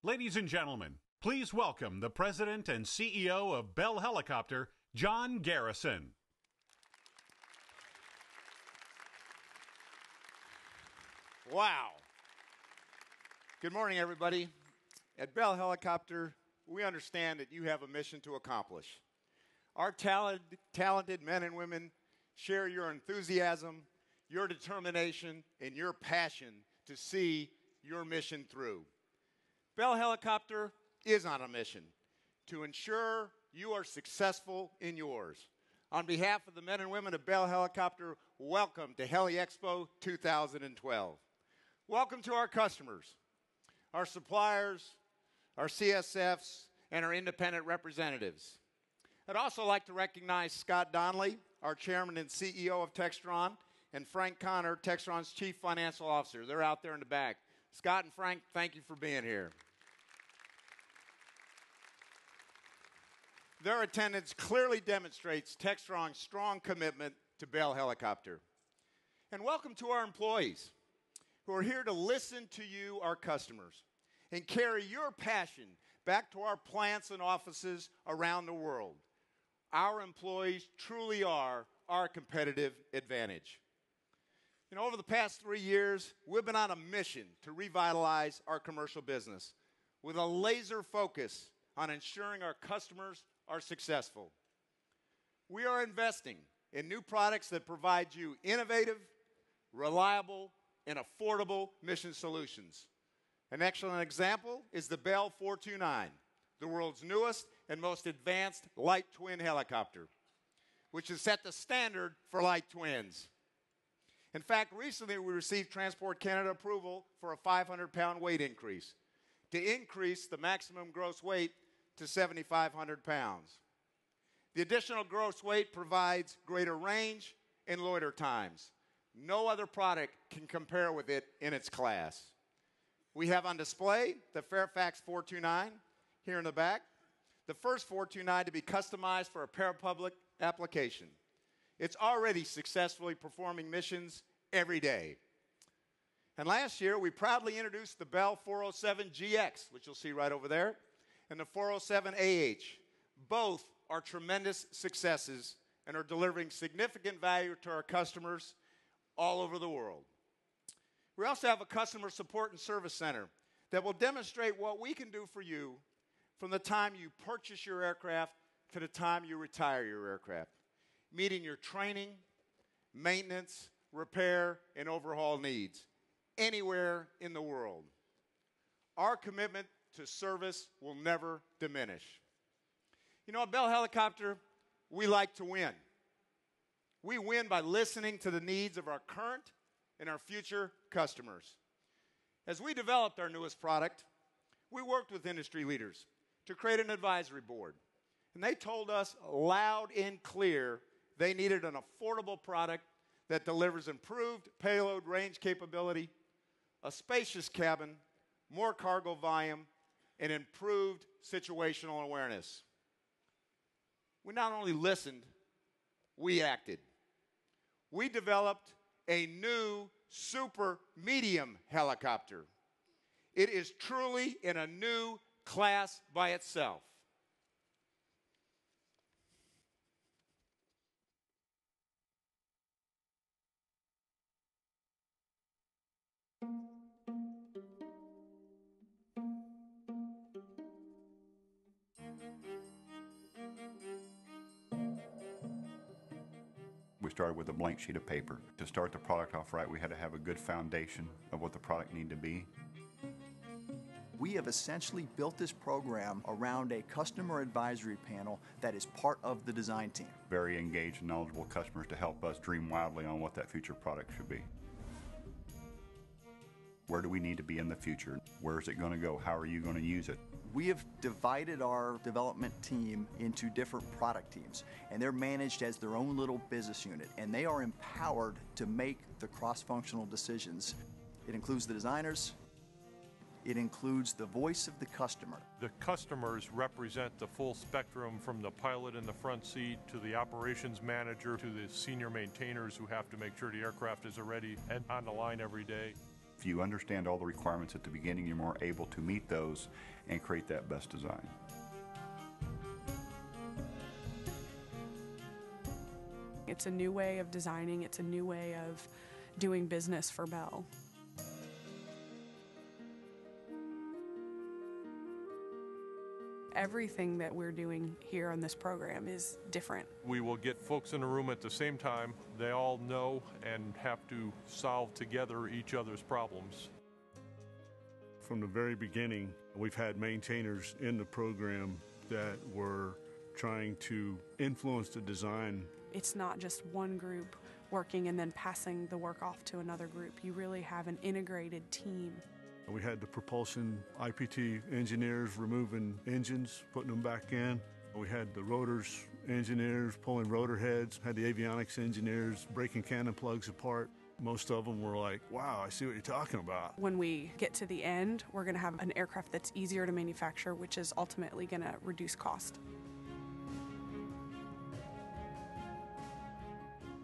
Ladies and gentlemen, please welcome the President and CEO of Bell Helicopter, John Garrison. Wow. Good morning, everybody. At Bell Helicopter, we understand that you have a mission to accomplish. Our talented men and women share your enthusiasm, your determination, and your passion to see your mission through. Bell Helicopter is on a mission to ensure you are successful in yours. On behalf of the men and women of Bell Helicopter, welcome to Heli-Expo 2012. Welcome to our customers, our suppliers, our CSFs, and our independent representatives. I'd also like to recognize Scott Donnelly, our chairman and CEO of Textron, and Frank Connor, Textron's chief financial officer. They're out there in the back. Scott and Frank, thank you for being here. Their attendance clearly demonstrates Textron's strong commitment to Bell Helicopter. And welcome to our employees who are here to listen to you, our customers, and carry your passion back to our plants and offices around the world. Our employees truly are our competitive advantage. You know, over the past 3 years, we've been on a mission to revitalize our commercial business with a laser focus on ensuring our customers are successful. We are investing in new products that provide you innovative, reliable, and affordable mission solutions. An excellent example is the Bell 429, the world's newest and most advanced light twin helicopter, which has set the standard for light twins. In fact, recently we received Transport Canada approval for a 500-pound weight increase to increase the maximum gross weight to 7,500 pounds. The additional gross weight provides greater range and loiter times. No other product can compare with it in its class. We have on display the Fairfax 429 here in the back, the first 429 to be customized for a parapublic application. It's already successfully performing missions every day. And last year, we proudly introduced the Bell 407 GX, which you'll see right over there, and the 407 AH. Both are tremendous successes and are delivering significant value to our customers all over the world. We also have a customer support and service center that will demonstrate what we can do for you from the time you purchase your aircraft to the time you retire your aircraft, meeting your training, maintenance, repair, and overhaul needs anywhere in the world. Our commitment to service will never diminish. You know, at Bell Helicopter, we like to win. We win by listening to the needs of our current and our future customers. As we developed our newest product, we worked with industry leaders to create an advisory board. And they told us loud and clear they needed an affordable product that delivers improved payload range capability, a spacious cabin, more cargo volume, and improved situational awareness. We not only listened, we acted. We developed a new super medium helicopter. It is truly in a new class by itself. We started with a blank sheet of paper. To start the product off right, we had to have a good foundation of what the product needed to be. We have essentially built this program around a customer advisory panel that is part of the design team. Very engaged and knowledgeable customers to help us dream wildly on what that future product should be. Where do we need to be in the future? Where is it going to go? How are you going to use it? We have divided our development team into different product teams, and they're managed as their own little business unit, and they are empowered to make the cross-functional decisions. It includes the designers. It includes the voice of the customer. The customers represent the full spectrum, from the pilot in the front seat to the operations manager to the senior maintainers who have to make sure the aircraft is ready and on the line every day. If you understand all the requirements at the beginning, you're more able to meet those and create that best design. It's a new way of designing, it's a new way of doing business for Bell. Everything that we're doing here on this program is different. We will get folks in a room at the same time. They all know and have to solve together each other's problems. From the very beginning, we've had maintainers in the program that were trying to influence the design. It's not just one group working and then passing the work off to another group. You really have an integrated team. We had the propulsion IPT engineers removing engines, putting them back in. We had the rotors engineers pulling rotor heads, had the avionics engineers breaking cannon plugs apart. Most of them were like, wow, I see what you're talking about. When we get to the end, we're going to have an aircraft that's easier to manufacture, which is ultimately going to reduce cost.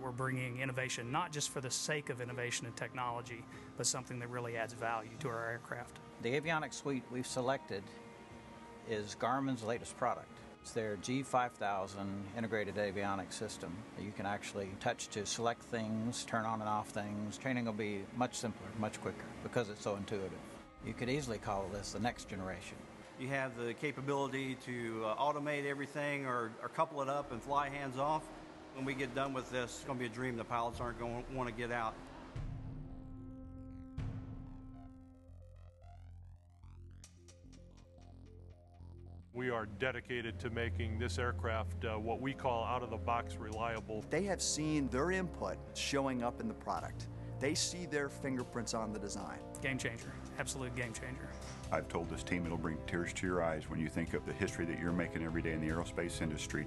We're bringing innovation not just for the sake of innovation and technology, but something that really adds value to our aircraft. The avionics suite we've selected is Garmin's latest product. It's their G5000 integrated avionics system. You can actually touch to select things, turn on and off things. Training will be much simpler, much quicker because it's so intuitive. You could easily call this the next generation. You have the capability to automate everything or couple it up and fly hands off. When we get done with this, it's going to be a dream the pilots aren't going to want to get out. We are dedicated to making this aircraft what we call out-of-the-box reliable. They have seen their input showing up in the product. They see their fingerprints on the design. Game changer, absolute game changer. I've told this team it'll bring tears to your eyes when you think of the history that you're making every day in the aerospace industry.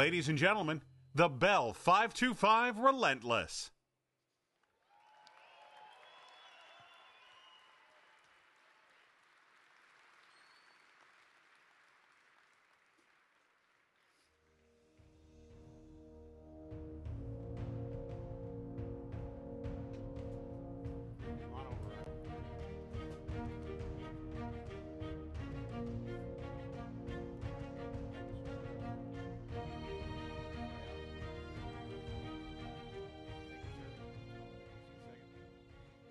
Ladies and gentlemen, the Bell 525 Relentless.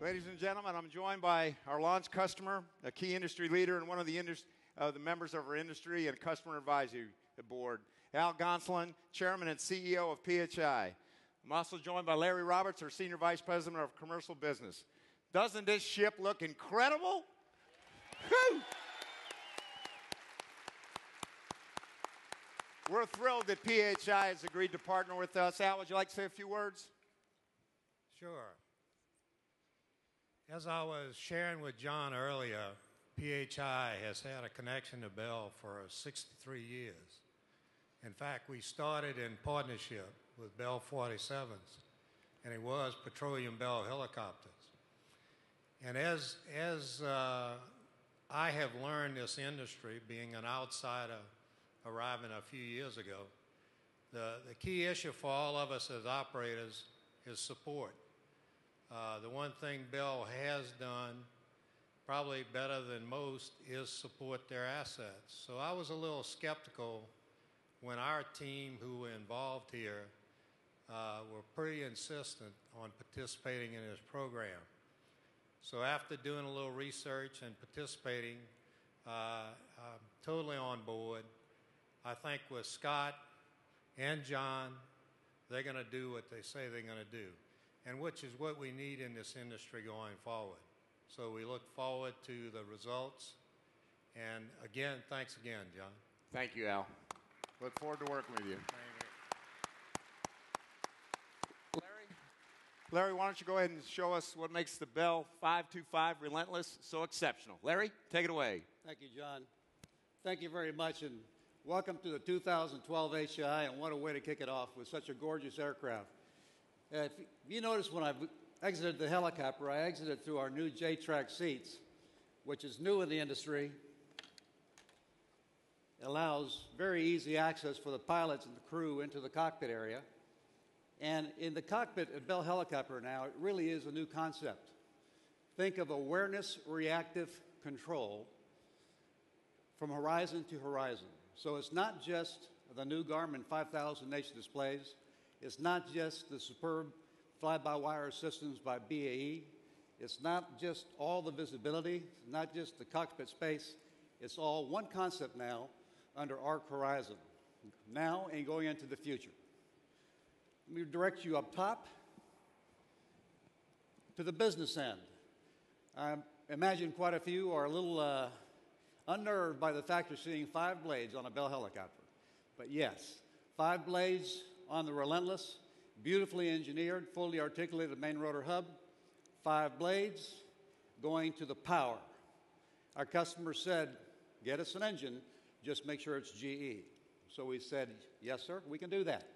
Ladies and gentlemen, I'm joined by our launch customer, a key industry leader, and one of the members of our industry and customer advisory board, Al Gonsolin, Chairman and CEO of PHI. I'm also joined by Larry Roberts, our Senior Vice President of Commercial Business. Doesn't this ship look incredible? Whew! We're thrilled that PHI has agreed to partner with us. Al, would you like to say a few words? Sure. As I was sharing with John earlier, PHI has had a connection to Bell for 63 years. In fact, we started in partnership with Bell 47s, and it was Petroleum Bell Helicopters. And as I have learned this industry, being an outsider arriving a few years ago, the key issue for all of us as operators is support. The one thing Bell has done, probably better than most, is support their assets. So I was a little skeptical when our team who were involved here were pretty insistent on participating in this program. So after doing a little research and participating, I'm totally on board. I think with Scott and John, they're going to do what they say they're going to do, and which is what we need in this industry going forward. So we look forward to the results. And again, thanks again, John. Thank you, Al. Look forward to working with you. Larry, why don't you go ahead and show us what makes the Bell 525 Relentless so exceptional. Larry, take it away. Thank you, John. Thank you very much, and welcome to the 2012 HI, and what a way to kick it off with such a gorgeous aircraft. If you notice, when I exited the helicopter, I exited through our new J-Track seats, which is new in the industry. It allows very easy access for the pilots and the crew into the cockpit area. And in the cockpit at Bell Helicopter now, it really is a new concept. Think of awareness reactive control from horizon to horizon. So it's not just the new Garmin 5000 nation displays. It's not just the superb fly-by-wire systems by BAE. It's not just all the visibility, it's not just the cockpit space. It's all one concept now under Arc Horizon, now and going into the future. Let me direct you up top to the business end. I imagine quite a few are a little unnerved by the fact you're seeing 5 blades on a Bell helicopter. But yes, 5 blades on the Relentless, beautifully engineered, fully articulated main rotor hub, 5 blades going to the power. Our customer said, get us an engine, just make sure it's GE. So we said, yes, sir, we can do that.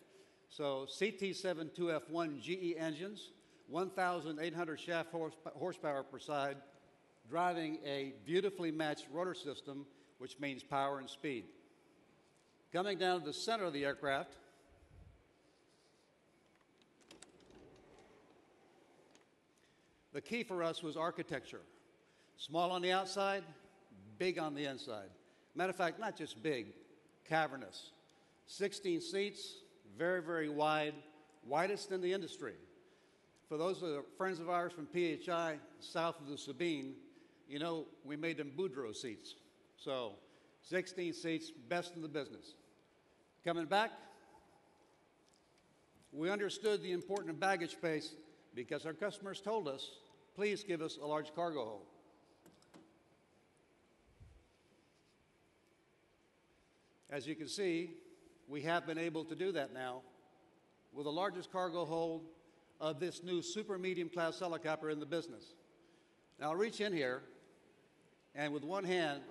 So CT7 2F1 GE engines, 1,800 shaft horsepower per side, driving a beautifully matched rotor system, which means power and speed. Coming down to the center of the aircraft, the key for us was architecture. Small on the outside, big on the inside. Matter of fact, not just big, cavernous. 16 seats, very, very wide, widest in the industry. For those friends of ours from PHI, south of the Sabine, you know, we made them Boudreaux seats. So 16 seats, best in the business. Coming back, we understood the importance of baggage space because our customers told us, please give us a large cargo hold. As you can see, we have been able to do that now with the largest cargo hold of this new super medium class helicopter in the business. Now I'll reach in here and with one hand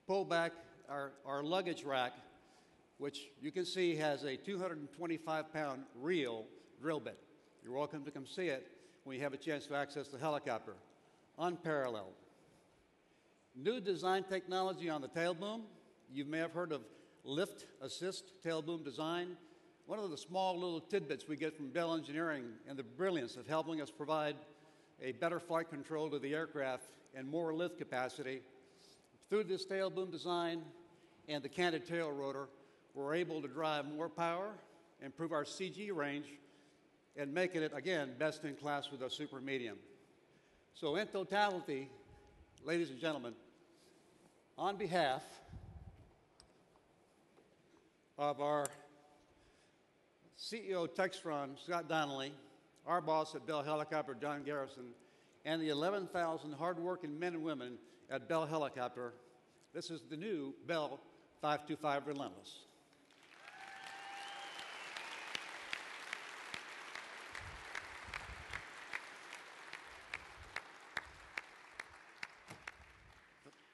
pull back our luggage rack which you can see has a 225-pound reel drill bit. You're welcome to come see it when you have a chance to access the helicopter. Unparalleled. New design technology on the tail boom. You may have heard of lift assist tail boom design. One of the small little tidbits we get from Bell Engineering and the brilliance of helping us provide a better flight control to the aircraft and more lift capacity. Through this tail boom design and the canted tail rotor, we're able to drive more power, improve our CG range, and making it, again, best in class with a super medium. So in totality, ladies and gentlemen, on behalf of our CEO Textron, Scott Donnelly, our boss at Bell Helicopter, John Garrison, and the 11,000 hardworking men and women at Bell Helicopter, this is the new Bell 525 Relentless.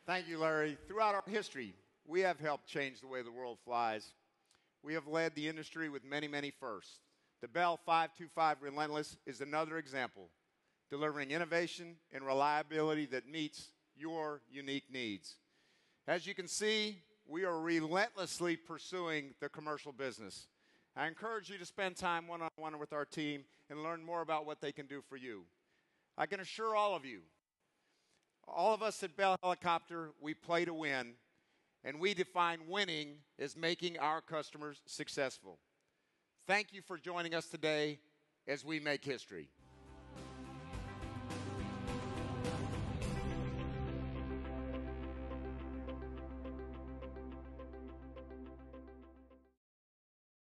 Thank you, Larry. Throughout our history, we have helped change the way the world flies. We have led the industry with many, many firsts. The Bell 525 Relentless is another example, delivering innovation and reliability that meets your unique needs. As you can see, we are relentlessly pursuing the commercial business. I encourage you to spend time one-on-one with our team and learn more about what they can do for you. I can assure all of you, all of us at Bell Helicopter, we play to win, and we define winning as making our customers successful. Thank you for joining us today as we make history.